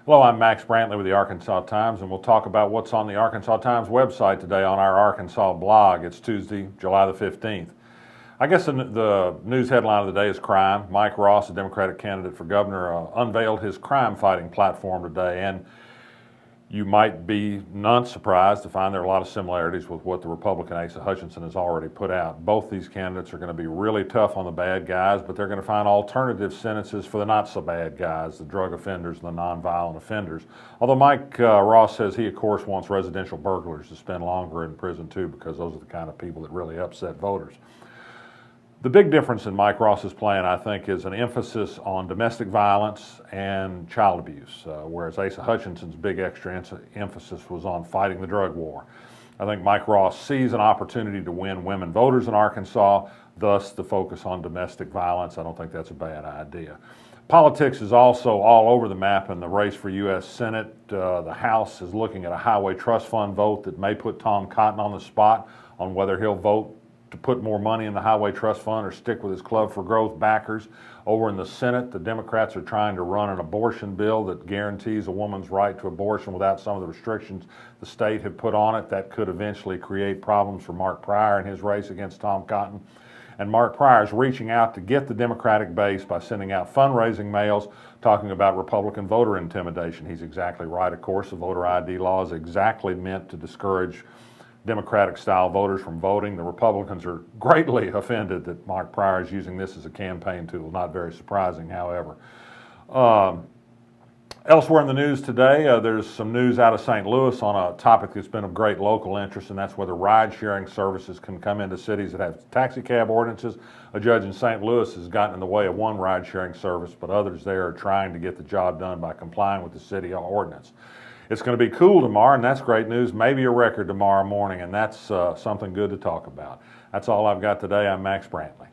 Hello, I'm Max Brantley with the Arkansas Times, and we'll talk about what's on the Arkansas Times website today on our Arkansas blog. It's Tuesday, July the 15th. I guess the news headline of the day is crime. Mike Ross, a Democratic candidate for governor, unveiled his crime-fighting platform today, and you might be not surprised to find there are a lot of similarities with what the Republican Asa Hutchinson has already put out. Both these candidates are going to be really tough on the bad guys, but they're going to find alternative sentences for the not-so-bad guys, the drug offenders and the nonviolent offenders. Although Mike Ross says he, of course, wants residential burglars to spend longer in prison, too, because those are the kind of people that really upset voters. The big difference in Mike Ross's plan, I think, is an emphasis on domestic violence and child abuse, whereas Asa Hutchinson's big extra emphasis was on fighting the drug war. I think Mike Ross sees an opportunity to win women voters in Arkansas, thus the focus on domestic violence. I don't think that's a bad idea. Politics is also all over the map in the race for U.S. Senate. The House is looking at a highway trust fund vote that may put Tom Cotton on the spot on whether he'll vote to put more money in the Highway Trust Fund or stick with his Club for Growth backers. Over in the Senate, the Democrats are trying to run an abortion bill that guarantees a woman's right to abortion without some of the restrictions the state have put on it. That could eventually create problems for Mark Pryor in his race against Tom Cotton. And Mark Pryor is reaching out to get the Democratic base by sending out fundraising mails talking about Republican voter intimidation. He's exactly right, of course. The voter ID law is exactly meant to discourage Democratic-style voters from voting. The Republicans are greatly offended that Mark Pryor is using this as a campaign tool. Not very surprising, however. Elsewhere in the news today, there's some news out of St. Louis on a topic that's been of great local interest, and that's whether ride-sharing services can come into cities that have taxi cab ordinances. A judge in St. Louis has gotten in the way of one ride-sharing service, but others there are trying to get the job done by complying with the city ordinance. It's going to be cool tomorrow, and that's great news. Maybe a record tomorrow morning, and that's something good to talk about. That's all I've got today. I'm Max Brantley.